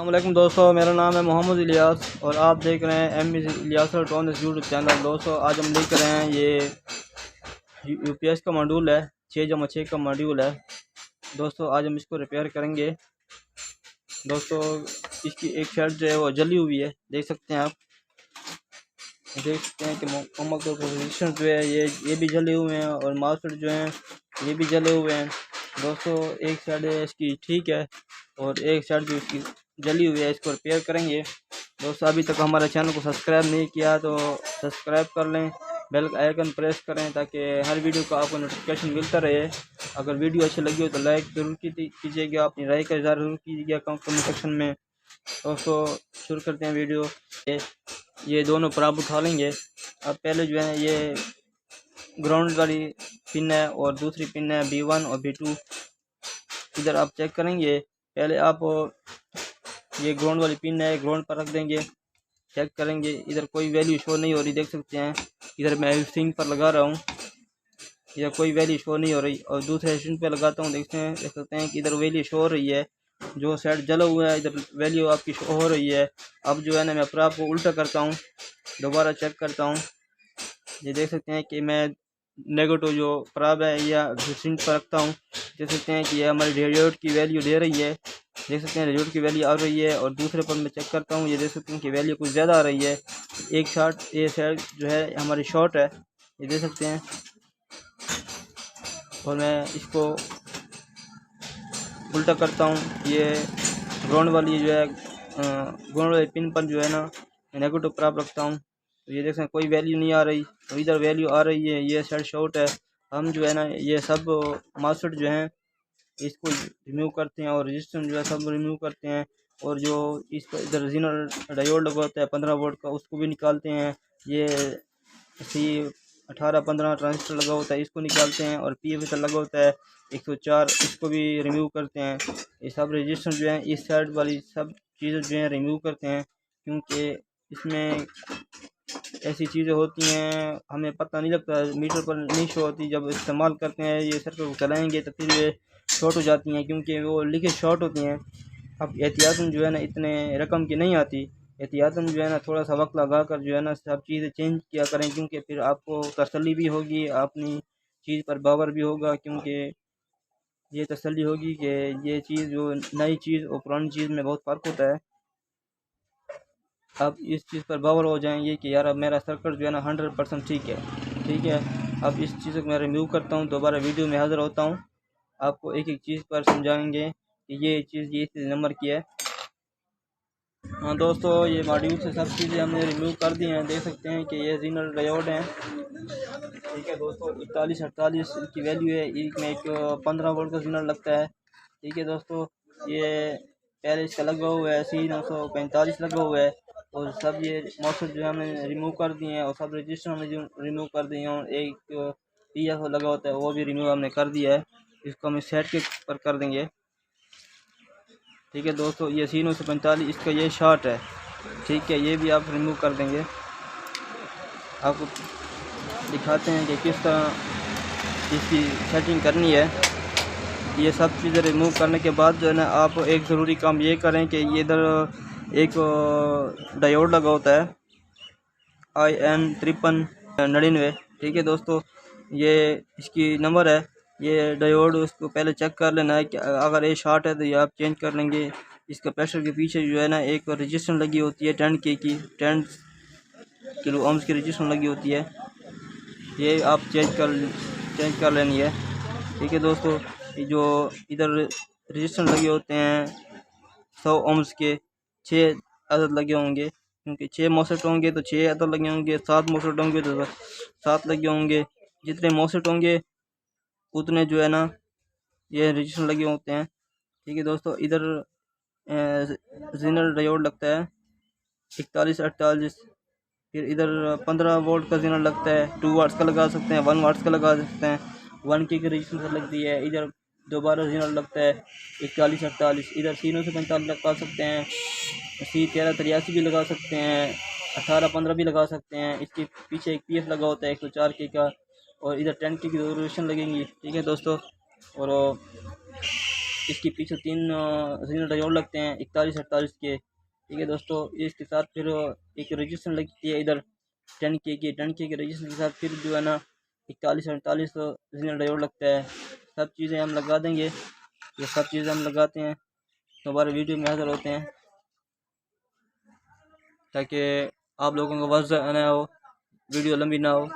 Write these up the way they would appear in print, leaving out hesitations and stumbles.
अस्सलामुअलैकुम दोस्तों, मेरा नाम है मोहम्मद इलियास और आप देख रहे हैं M Ilyas electronics YouTube channel. दोस्तों आज हम देख रहे हैं ये यूपीएस का मॉड्यूल है, 6x6 का मॉड्यूल है। दोस्तों आज हम इसको रिपेयर करेंगे। दोस्तों इसकी एक शर्ट जो है वो जली हुई है, देख सकते हैं आप। देख सकते हैं कि मुकम्मल तौर पर रजिस्टर जो है ये भी जले हुए हैं और माउसपैड जो हैं ये भी जले हुए हैं। दोस्तों एक साइड इसकी ठीक है और एक साइड जो इसकी जली हुई है, इसको रिपेयर करेंगे। दोस्तों अभी तक हमारे चैनल को सब्सक्राइब नहीं किया तो सब्सक्राइब कर लें, बेल आइकन प्रेस करें ताकि हर वीडियो का आपको नोटिफिकेशन मिलता रहे। अगर वीडियो अच्छी लगी हो तो लाइक ज़रूर कीजिएगा, अपनी राय का इज़हार ज़रूर कीजिएगा कमेंट सेक्शन में। दोस्तों शुरू करते हैं वीडियो। ये दोनों प्राप उठा लेंगे। अब पहले जो है ये ग्राउंड वाली पिन है और दूसरी पिन है B1 और B2। इधर आप चेक करेंगे, पहले आप ये ग्राउंड वाली पिन है ग्राउंड पर रख देंगे, चेक करेंगे। इधर कोई वैल्यू शो नहीं हो रही, देख सकते हैं। इधर मैं स्विंग पर लगा रहा हूँ, इधर कोई वैल्यू शो नहीं हो रही और दूसरे स्विंग पे लगाता हूँ, देख सकते हैं कि इधर वैल्यू शो हो रही है। जो साइड जला हुआ है इधर वैल्यू आपकी शो हो रही है। अब जो है ना मैं प्राप को उल्टा करता हूँ, दोबारा चेक करता हूँ। ये देख सकते हैं कि मैं नेगेटिव जो प्राप है या स्विंग पर रखता हूँ, देख सकते हैं कि ये हमारी रेडियोट की वैल्यू दे रही है। देख सकते हैं रेडियोट की वैल्यू आ रही है और दूसरे पर मैं चेक करता हूँ, ये देख सकते हैं कि वैल्यू कुछ ज़्यादा आ रही है। एक शॉट ये साइड जो है हमारी शॉर्ट है, ये देख सकते हैं। और मैं इसको उल्टा करता हूँ, ये ग्राउंड वाली जो है ग्राउंड वाली पिन पर जो है ना नेगेटिव प्राप रखता हूँ। तो ये देख सकते हैं कोई वैल्यू नहीं आ रही, तो इधर वैल्यू आ रही है, ये साइड शॉर्ट है। हम जो है ना ये सब मास्टर जो हैं इसको रिमूव करते हैं और रजिस्टर जो है सब रिमूव करते हैं। और जो इस पर इधर ओरिजिनल डायोड लगा होता है 15 वोल्ट का, उसको भी निकालते हैं। ये C1815 ट्रांजिस्टर लगा होता है, इसको निकालते हैं। और PF लगा होता है 104, इसको भी रिमूव करते हैं। ये सब रजिस्टर जो है इस साइड वाली सब चीज़ें जो हैं रिमूव करते हैं, क्योंकि इसमें ऐसी चीज़ें होती हैं हमें पता नहीं लगता, मीटर पर नहीं शो होती। जब इस्तेमाल करते हैं ये सर्किट को चलाएँगे तो फिर ये शॉर्ट हो जाती हैं, क्योंकि वो लीकेज शॉर्ट होती हैं। अब एहतियातन जो है ना इतने रकम की नहीं आती, एहतियातन जो है ना थोड़ा सा वक्त लगा कर जो है ना सब चीज़ें चेंज किया करें, क्योंकि फिर आपको तसल्ली भी होगी, अपनी चीज़ पर बावर भी होगा। क्योंकि ये तसल्ली होगी कि ये चीज़ जो नई चीज़ और पुरानी चीज़ में बहुत फ़र्क होता है। अब इस चीज़ पर बावर हो जाएंगे कि यार अब मेरा सर्किट जो है ना 100% ठीक है, ठीक है। अब इस चीज़ को मैं रिमूव करता हूँ, दोबारा वीडियो में हाज़िर होता हूँ, आपको एक एक चीज़ पर समझाएंगे कि ये चीज़ ये इस नंबर की है। हाँ दोस्तों ये मॉड्यूल से सब चीज़ें हमने रिमूव कर दी हैं, देख सकते हैं कि ये ओरिजिनल डायोड हैं, ठीक है दोस्तों। 4148 की वैल्यू है, इसमें एक 15 वोल्ट का सिग्नल लगता है, ठीक है दोस्तों। ये पहले इसका लगा हुआ है C945 लगा हुआ है। और सब ये मॉसफेट जो है हमने रिमूव कर दिए हैं और सब रजिस्टर हमने जो रिमूव कर दिए हैं और एक PF लगा होता है वो भी रिमूव हमने कर दिया है। इसको हम सेट के पर कर देंगे, ठीक है दोस्तों। ये C945 इसका ये शॉर्ट है, ठीक है, ये भी आप रिमूव कर देंगे। आपको दिखाते हैं कि किस तरह इसकी सेटिंग करनी है। ये सब चीज़ें रिमूव करने के बाद जो है ना आप एक ज़रूरी काम ये करें कि ये इधर एक डायोड लगा होता है IN5399, ठीक है दोस्तों। ये इसकी नंबर है, ये डायोड उसको पहले चेक कर लेना है कि अगर ये शॉर्ट है तो ये आप चेंज कर लेंगे। इसका प्रेशर के पीछे जो है ना एक रजिस्टर लगी होती है 10 किलो ओम्स की रजिस्टर लगी होती है, ये आप चेंज कर लेनी है, ठीक है दोस्तों। जो इधर रजिस्टर लगे होते हैं 100 ओम्स के 6 अदद लगे होंगे, क्योंकि 6 मॉसफेट होंगे तो 6 अदद लगे होंगे, 7 मॉसफेट होंगे तो 7 लगे होंगे। जितने मॉसफेट होंगे उतने जो है ना ये रजिस्टर लगे होते हैं, ठीक है दोस्तों। इधर ओरिजिनल डायोड लगता है 4148, फिर इधर 15 वोल्ट का सिग्नल लगता है, 2 वाट्स का लगा सकते हैं, 1 वाट्स का लगा सकते हैं, 1 की रजिस्टेंस लगती है। इधर दोबारा सिग्नल लगता है 4148, इधर C945 लगा सकते हैं, C1383 भी लगा सकते हैं, 1815 भी लगा सकते हैं। इसके पीछे एक PF लगा होता है 104 के का, और इधर 10 की रेजोल्यूशन लगेंगी, ठीक है दोस्तों। और इसके पीछे 3 सिग्नल डायोड लगते हैं 41-48 के। ठीक है दोस्तों, इसके साथ फिर एक रजिस्टर लगती है इधर 10K की रजिस्टर के साथ फिर जो है ना 41-48 सिग्नल डायोड लगता है। सब चीज़ें हम लगा देंगे, ये सब चीज़ें हम लगाते हैं। दोबारा वीडियो में हाजिर होते हैं ताकि आप लोगों को वज़ ना हो, वीडियो लंबी ना हो।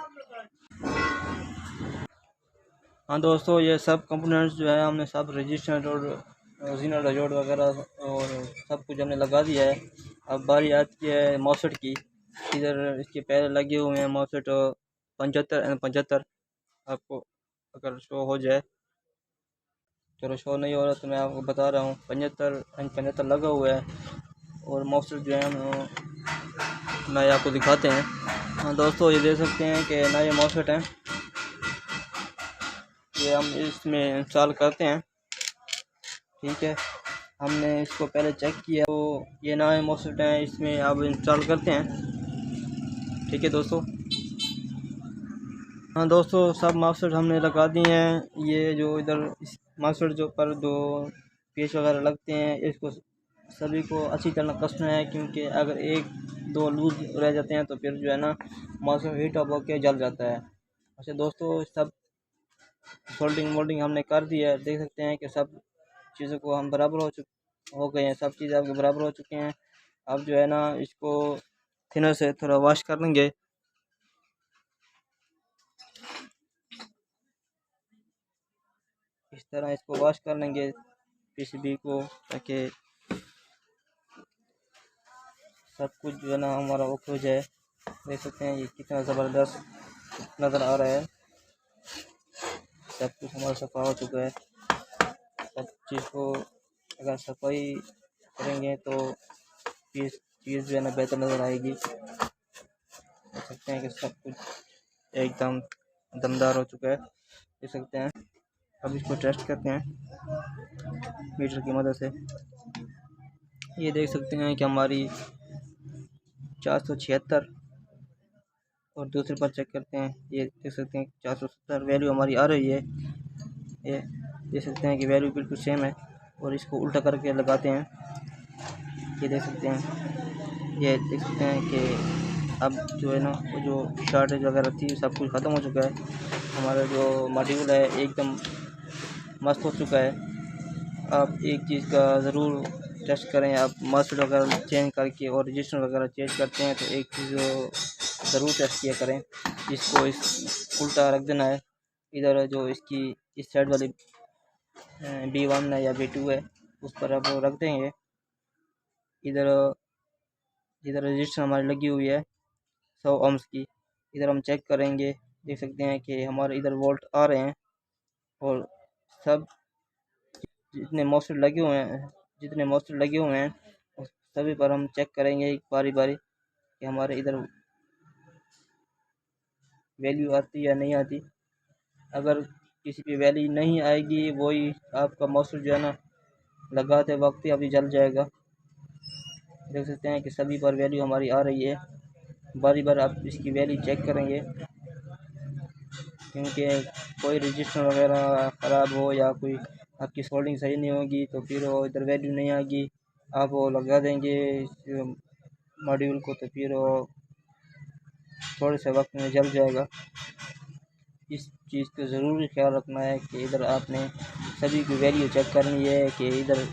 हाँ दोस्तों, ये सब कंपोनेंट्स जो है हमने सब रजिस्टर और सिग्नल डायोड वगैरह और सब कुछ हमने लगा दिया है। अब बारी आती है मॉसफेट की। इधर इसके पैर लगे हुए हैं मॉसफेट 75 आपको अगर शो हो जाए, चलो शो नहीं हो रहा तो मैं आपको बता रहा हूँ 75 लगा हुआ है। और मॉसफेट जो है हम नए आपको दिखाते हैं। हाँ दोस्तों, ये देख सकते हैं कि नए मॉसफेट हैं, ये हम इसमें इंस्टॉल करते हैं। ठीक है, हमने इसको पहले चेक किया तो ये नए मॉसफेट हैं, इसमें आप इंस्टॉल करते हैं। ठीक है दोस्तों। हाँ दोस्तों, सब मॉसफेट हमने लगा दिए हैं। ये जो इधर मॉसफेट जो पर दो पेच वगैरह लगते हैं, इसको सभी को अच्छी तरह कसना है, क्योंकि अगर 1-2 लूज रह जाते हैं तो फिर जो है ना मॉसफेट हीट अप होकर जल जाता है। अच्छा दोस्तों, सब सोल्डिंग वोल्डिंग हमने कर दिया है। देख सकते हैं कि सब चीज़ों को हम बराबर हो गए हैं, सब चीज़ आपके बराबर हो चुके हैं। अब जो है ना इसको थिनर से थोड़ा वॉश कर लेंगे। इस तरह इसको वॉश कर लेंगे पीसीबी को, ताकि सब कुछ जो है ना हमारा ओके हो जाए। देख सकते हैं ये कितना ज़बरदस्त नज़र आ रहा है। सब कुछ हमारा सफ़ा हो चुका है। सब चीज़ को अगर सफाई करेंगे तो चीज़ जो है ना बेहतर नज़र आएगी। देख सकते हैं कि सब कुछ एकदम दमदार हो चुका है। देख सकते हैं, अब इसको टेस्ट करते हैं मीटर की मदद से। ये देख सकते हैं कि हमारी 476 और दूसरे पर चेक करते हैं, ये देख सकते हैं 470 वैल्यू हमारी आ रही है। ये देख सकते हैं कि वैल्यू बिल्कुल सेम है। और इसको उल्टा करके लगाते हैं, ये देख सकते हैं। ये देख सकते हैं कि अब जो है ना वो जो शॉर्टेज वगैरह थी सब कुछ ख़त्म हो चुका है। हमारा जो मॉड्यूल है एकदम मस्त हो चुका है। आप एक चीज़ का ज़रूर टेस्ट करें, आप मॉसफेट वगैरह चेंज करके और रजिस्टर वगैरह चेंज करते हैं तो एक चीज़ ज़रूर टेस्ट किया करें। इसको इस उल्टा रख देना है। इधर जो इसकी इस साइड वाली B1 है या B2 है, उस पर आप रख देंगे। इधर रजिस्टर हमारी लगी हुई है 100 ohms की। इधर हम चेक करेंगे, देख सकते हैं कि हमारे इधर वोल्ट आ रहे हैं। और सब जितने मॉसफेट लगे हुए हैं उस सभी पर हम चेक करेंगे बारी बारी कि हमारे इधर वैल्यू आती या नहीं आती। अगर किसी पे वैल्यू नहीं आएगी, वही आपका मॉसफेट जो है ना लगाते वक्त ही अभी जल जाएगा। देख सकते हैं कि सभी पर वैल्यू हमारी आ रही है। बारी बार आप इसकी वैल्यू चेक करेंगे, क्योंकि कोई रजिस्टर वगैरह ख़राब हो या कोई आपकी सोल्डिंग सही नहीं होगी तो फिर वो इधर वैल्यू नहीं आएगी। आप वो लगा देंगे इस मॉड्यूल को तो फिर वो थोड़े से वक्त में जल जाएगा। इस चीज़ का ज़रूर ख्याल रखना है कि इधर आपने सभी की वैल्यू चेक करनी है कि इधर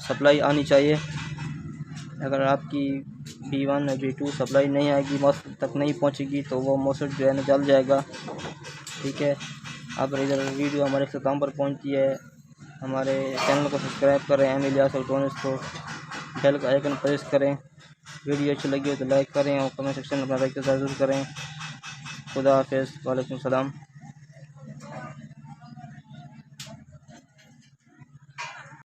सप्लाई आनी चाहिए। अगर आपकी B1 या B2 सप्लाई नहीं आएगी, मॉसफेट तक नहीं पहुंचेगी, तो वो मॉसफेट जो है ना जल जाएगा। ठीक है, अब इधर वीडियो हमारे ख़त्म पर पहुंची है। हमारे चैनल को सब्सक्राइब करें, एम इलियास इलेक्ट्रॉनिक्स को, बेल का आइकन प्रेस करें। वीडियो अच्छी लगी हो तो लाइक करें और कमेंट सेक्शन में अपना राय ज़रूर करें। खुदा हाफिज़, वालेकुम सलाम।